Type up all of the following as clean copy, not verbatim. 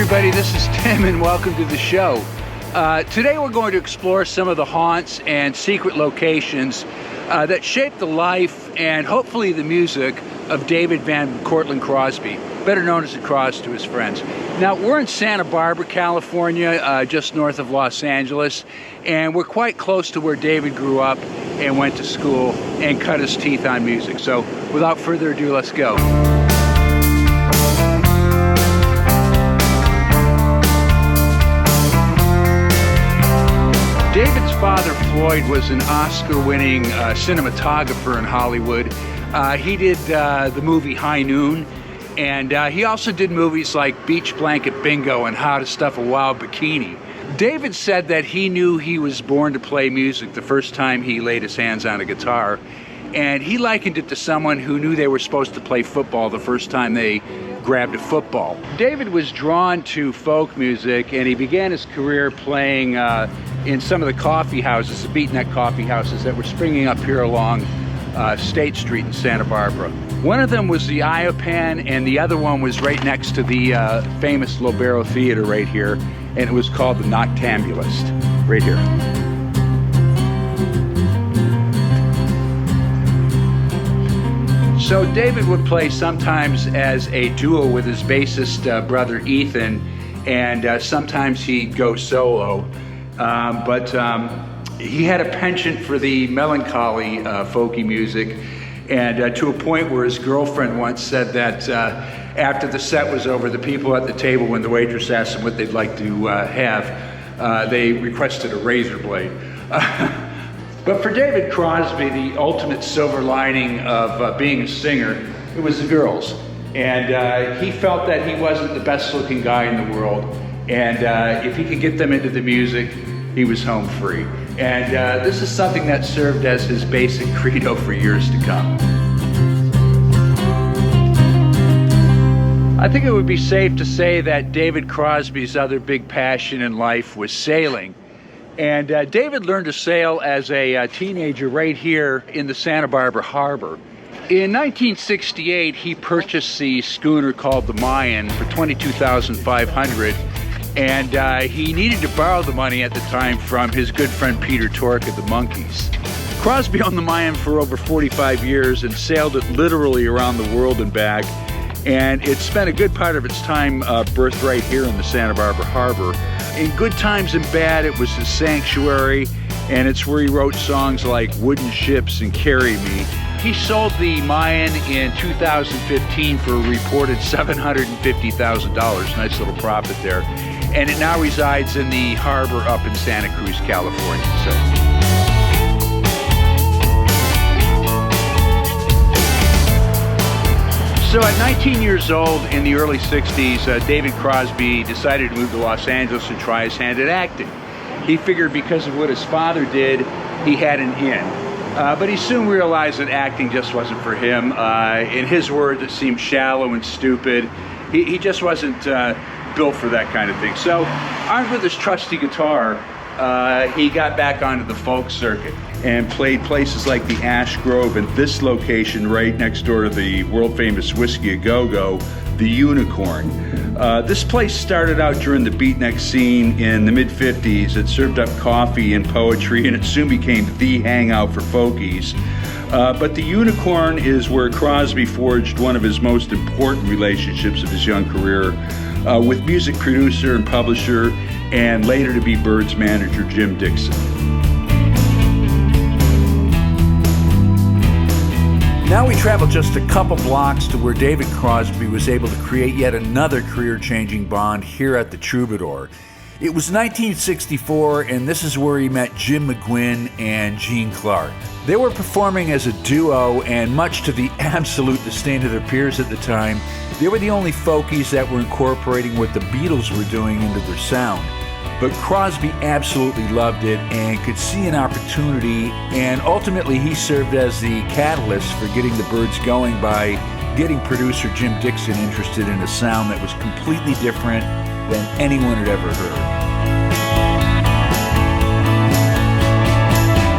everybody, this is Tim and welcome to the show. Today we're going to explore some of the haunts and secret locations that shaped the life and hopefully the music of David Van Cortlandt Crosby, better known as the Cross to his friends. Now we're in Santa Barbara, California, just north of Los Angeles, and we're quite close to where David grew up and went to school and cut his teeth on music. So without further ado, let's go. David's father, Floyd, was an Oscar-winning cinematographer in Hollywood. He did the movie High Noon, and he also did movies like Beach Blanket Bingo and How to Stuff a Wild Bikini. David said that he knew he was born to play music the first time he laid his hands on a guitar, and he likened it to someone who knew they were supposed to play football the first time they grabbed a football. David was drawn to folk music, and he began his career playing in some of the coffee houses, the beatnik coffee houses that were springing up here along State Street in Santa Barbara. One of them was the Iopan, and the other one was right next to the famous Lobero Theater right here, and it was called the Noctambulist, right here. So David would play sometimes as a duo with his bassist brother Ethan, and sometimes he'd go solo. But he had a penchant for the melancholy folky music, and to a point where his girlfriend once said that after the set was over, the people at the table, when the waitress asked them what they'd like to have, they requested a razor blade. But for David Crosby, the ultimate silver lining of being a singer, it was the girls. And he felt that he wasn't the best looking guy in the world, and if he could get them into the music, he was home free. And this is something that served as his basic credo for years to come. I think it would be safe to say that David Crosby's other big passion in life was sailing. And David learned to sail as a teenager right here in the Santa Barbara Harbor. In 1968, he purchased the schooner called the Mayan for $22,500. And he needed to borrow the money at the time from his good friend Peter Tork of the Monkees. Crosby owned the Mayan for over 45 years and sailed it literally around the world and back. And it spent a good part of its time berthed right here in the Santa Barbara Harbor. In good times and bad, it was his sanctuary, and it's where he wrote songs like Wooden Ships and Carry Me. He sold the Mayan in 2015 for a reported $750,000. Nice little profit there. And it now resides in the harbor up in Santa Cruz, California. So at 19 years old in the early 60s, David Crosby decided to move to Los Angeles and try his hand at acting. He figured because of what his father did, he had an in. But he soon realized that acting just wasn't for him. In his words, it seemed shallow and stupid. He just wasn't built for that kind of thing. So, armed with his trusty guitar, he got back onto the folk circuit and played places like the Ash Grove and this location right next door to the world-famous Whiskey A Go-Go, the Unicorn. This place started out during the beatnik scene in the mid-50s. It served up coffee and poetry, and it soon became the hangout for folkies. But the Unicorn is where Crosby forged one of his most important relationships of his young career with music producer and publisher, and later to be Byrds manager Jim Dixon. Now we travel just a couple blocks to where David Crosby was able to create yet another career-changing bond here at the Troubadour. It was 1964, and this is where he met Jim McGuinn and Gene Clark. They were performing as a duo, and much to the absolute disdain of their peers at the time, they were the only folkies that were incorporating what the Beatles were doing into their sound. But Crosby absolutely loved it and could see an opportunity, and ultimately he served as the catalyst for getting the Byrds going by getting producer Jim Dixon interested in a sound that was completely different than anyone had ever heard.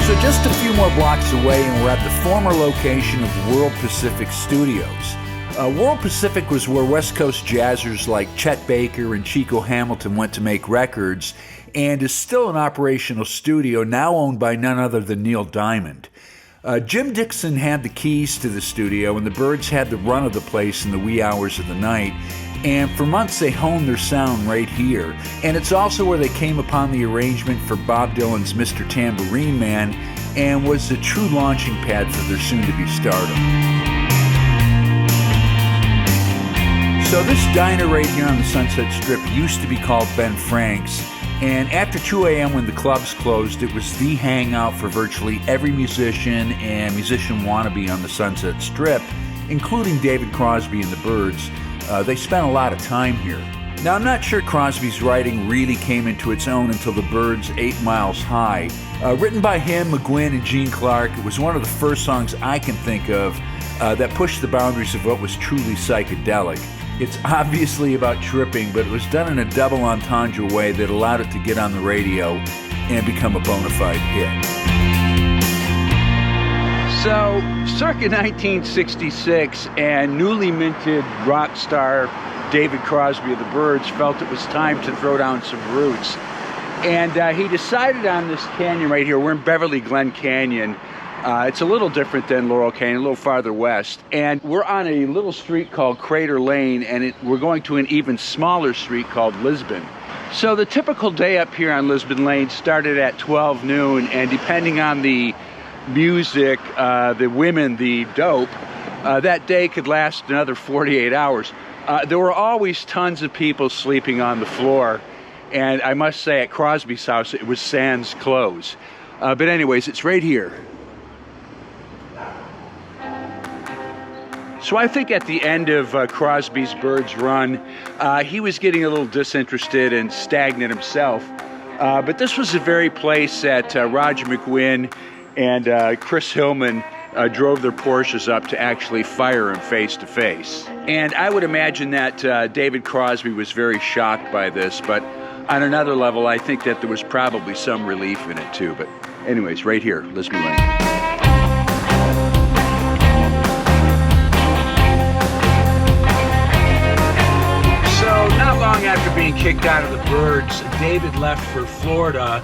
So just a few more blocks away and we're at the former location of World Pacific Studios. World Pacific was where West Coast jazzers like Chet Baker and Chico Hamilton went to make records, and is still an operational studio now owned by none other than Neil Diamond. Jim Dixon had the keys to the studio, and the Byrds had the run of the place in the wee hours of the night, and for months they honed their sound right here. And it's also where they came upon the arrangement for Bob Dylan's Mr. Tambourine Man, and was the true launching pad for their soon-to-be stardom. So this diner right here on the Sunset Strip used to be called Ben Frank's, and after 2 a.m. when the clubs closed, it was the hangout for virtually every musician and musician wannabe on the Sunset Strip, including David Crosby and the Byrds. They spent a lot of time here. Now, I'm not sure Crosby's writing really came into its own until the Byrds' 8 Miles High. Written by him, McGuinn, and Gene Clark, it was one of the first songs I can think of that pushed the boundaries of what was truly psychedelic. It's obviously about tripping, but it was done in a double entendre way that allowed it to get on the radio and become a bona fide hit. So, circa 1966, and newly minted rock star David Crosby of the Byrds felt it was time to throw down some roots. And he decided on this canyon right here. We're in Beverly, Glen Canyon. It's a little different than Laurel Canyon, a little farther west. And we're on a little street called Crater Lane, and we're going to an even smaller street called Lisbon. So the typical day up here on Lisbon Lane started at 12 noon, and depending on the music, the women, the dope, that day could last another 48 hours. There were always tons of people sleeping on the floor, and I must say at Crosby's house it was sans clothes. But anyways, it's right here. So I think at the end of Crosby's Byrds run, he was getting a little disinterested and stagnant himself. But this was the very place that Roger McGuinn and Chris Hillman drove their Porsches up to actually fire him face to face. And I would imagine that David Crosby was very shocked by this, but on another level, I think that there was probably some relief in it too. But anyways, right here, Lisbon Lane. Not long after being kicked out of the Byrds, David left for Florida,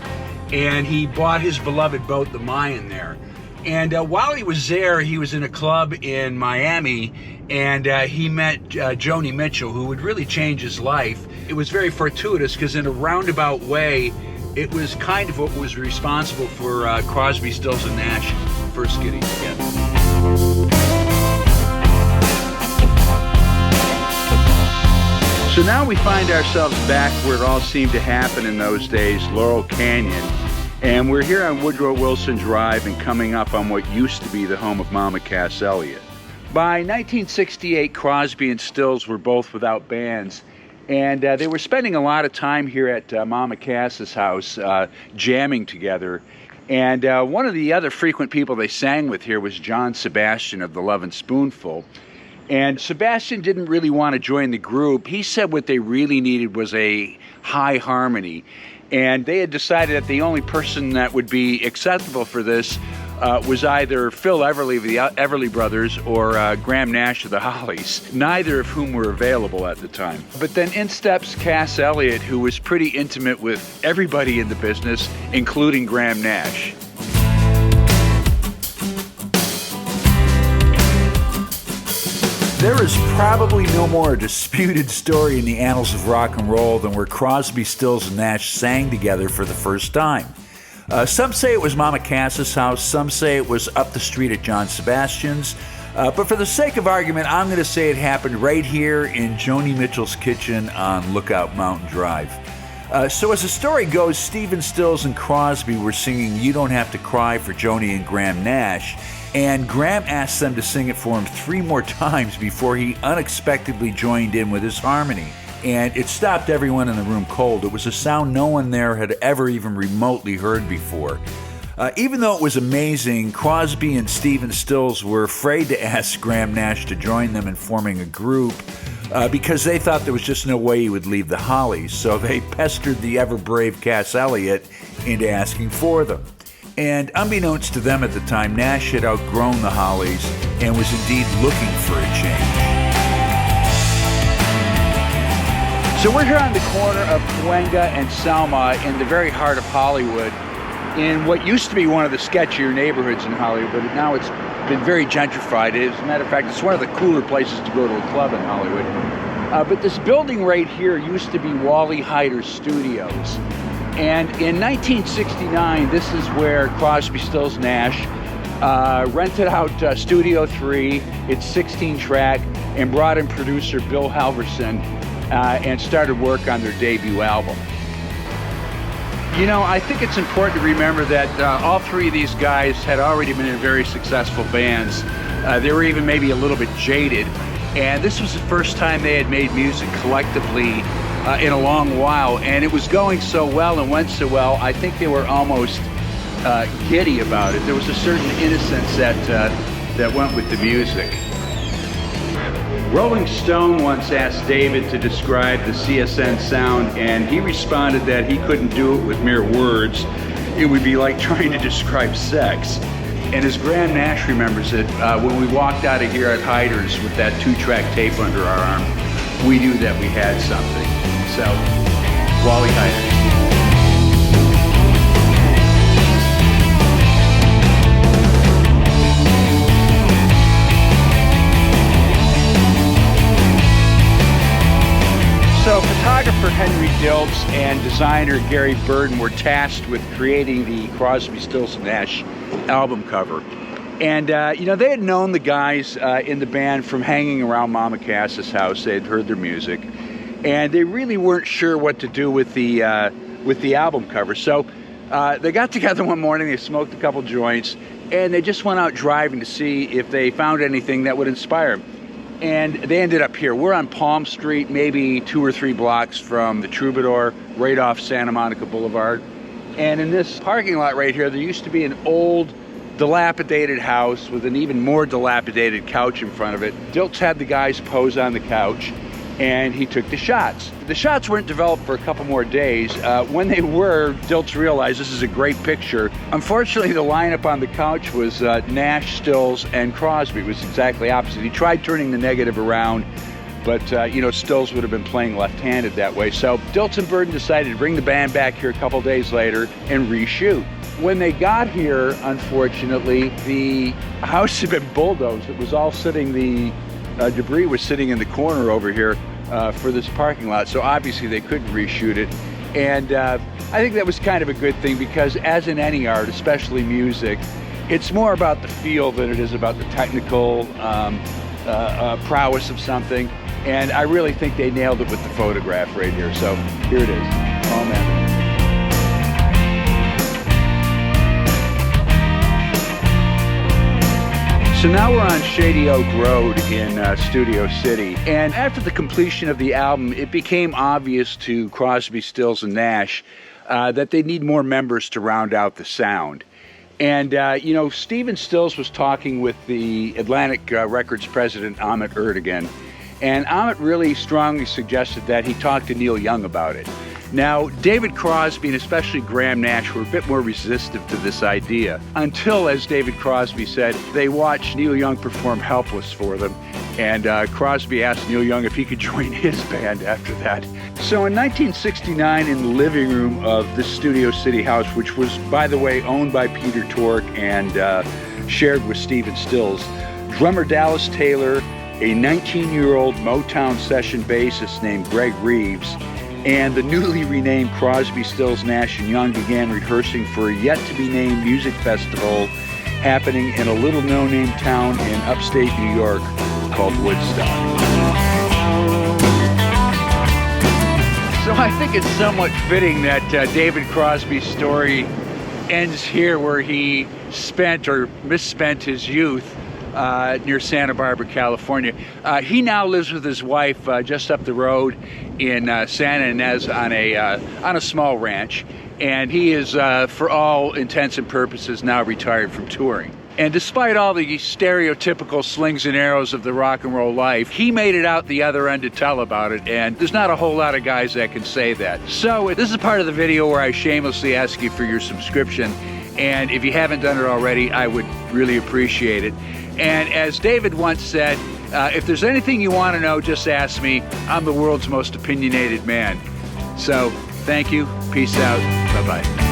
and he bought his beloved boat, the Mayan, there. And while he was there, he was in a club in Miami, and he met Joni Mitchell, who would really change his life. It was very fortuitous, because in a roundabout way, it was kind of what was responsible for Crosby, Stills, and Nash first getting together. So now we find ourselves back where it all seemed to happen in those days, Laurel Canyon. And we're here on Woodrow Wilson Drive and coming up on what used to be the home of Mama Cass Elliot. By 1968, Crosby and Stills were both without bands. And they were spending a lot of time here at Mama Cass's house, jamming together. And one of the other frequent people they sang with here was John Sebastian of the Lovin' Spoonful. And Sebastian didn't really want to join the group. He said what they really needed was a high harmony. And they had decided that the only person that would be acceptable for this was either Phil Everly of the Everly Brothers or Graham Nash of the Hollies, neither of whom were available at the time. But then in steps Cass Elliot, who was pretty intimate with everybody in the business, including Graham Nash. There is probably no more disputed story in the annals of rock and roll than where Crosby, Stills, and Nash sang together for the first time. Some say it was Mama Cass's house, some say it was up the street at John Sebastian's, but for the sake of argument, I'm going to say it happened right here in Joni Mitchell's kitchen on Lookout Mountain Drive. So as the story goes, Stephen Stills and Crosby were singing You Don't Have to Cry for Joni and Graham Nash, and Graham asked them to sing it for him 3 more times before he unexpectedly joined in with his harmony. And it stopped everyone in the room cold. It was a sound no one there had ever even remotely heard before. Even though it was amazing, Crosby and Stephen Stills were afraid to ask Graham Nash to join them in forming a group because they thought there was just no way he would leave the Hollies. So they pestered the ever-brave Cass Elliot into asking for them. And unbeknownst to them at the time, Nash had outgrown the Hollies and was indeed looking for a change. So we're here on the corner of Cahuenga and Selma in the very heart of Hollywood, in what used to be one of the sketchier neighborhoods in Hollywood, but now it's been very gentrified. As a matter of fact, it's one of the cooler places to go to a club in Hollywood. But this building right here used to be Wally Heider's studios. And in 1969, this is where Crosby, Stills, Nash rented out Studio 3, its 16-track, and brought in producer Bill Halverson and started work on their debut album. You know, I think it's important to remember that all three of these guys had already been in very successful bands. They were even maybe a little bit jaded, and this was the first time they had made music collectively in a long while, and it was going so well and went so well, I think they were almost giddy about it. There was a certain innocence that went with the music. Rolling Stone once asked David to describe the CSN sound, and he responded that he couldn't do it with mere words. It would be like trying to describe sex. And as Graham Nash remembers it, when we walked out of here at Heider's with that 2-track tape under our arm, we knew that we had something. So, Wally Heider. So photographer Henry Diltz and designer Gary Burden were tasked with creating the Crosby, Stills, Nash album cover. And, you know, they had known the guys in the band from hanging around Mama Cass's house. They had heard their music. And they really weren't sure what to do with the album cover. So they got together one morning, they smoked a couple joints, and they just went out driving to see if they found anything that would inspire them. And they ended up here. We're on Palm Street, maybe 2 or 3 blocks from the Troubadour, right off Santa Monica Boulevard. And in this parking lot right here, there used to be an old, dilapidated house with an even more dilapidated couch in front of it. Diltz had the guys pose on the couch, and he took the shots. The shots weren't developed for a couple more days. When they were, Diltz realized this is a great picture. Unfortunately, the lineup on the couch was Nash, Stills, and Crosby. It was exactly opposite. He tried turning the negative around, but you know, Stills would have been playing left-handed that way. So Diltz and Burden decided to bring the band back here a couple days later and reshoot. When they got here, unfortunately, the house had been bulldozed. It was all sitting, the debris was sitting in the corner over here for this parking lot, so obviously they couldn't reshoot it. And I think that was kind of a good thing, because as in any art, especially music, it's more about the feel than it is about the technical prowess of something. And I really think they nailed it with the photograph right here. So here it is. Oh man. So now we're on Shady Oak Road in Studio City, and after the completion of the album, it became obvious to Crosby, Stills, and Nash that they need more members to round out the sound. And, you know, Stephen Stills was talking with the Atlantic Records president, Ahmet Ertegun, and Ahmet really strongly suggested that he talk to Neil Young about it. Now, David Crosby and especially Graham Nash were a bit more resistant to this idea, until, as David Crosby said, they watched Neil Young perform Helpless for them, and Crosby asked Neil Young if he could join his band after that. So in 1969, in the living room of this Studio City house, which was, by the way, owned by Peter Tork and shared with Stephen Stills, drummer Dallas Taylor, a 19-year-old Motown session bassist named Greg Reeves, and the newly renamed Crosby, Stills, Nash & Young began rehearsing for a yet-to-be-named music festival happening in a little no-name town in upstate New York called Woodstock. So I think it's somewhat fitting that David Crosby's story ends here, where he spent or misspent his youth near Santa Barbara, California. He now lives with his wife just up the road in Santa Ynez on a small ranch, and he is, for all intents and purposes, now retired from touring. And despite all the stereotypical slings and arrows of the rock and roll life, he made it out the other end to tell about it, and there's not a whole lot of guys that can say that. So this is part of the video where I shamelessly ask you for your subscription, and if you haven't done it already, I would really appreciate it. And as David once said, If there's anything you want to know, just ask me. I'm the world's most opinionated man. So, thank you. Peace out. Bye-bye.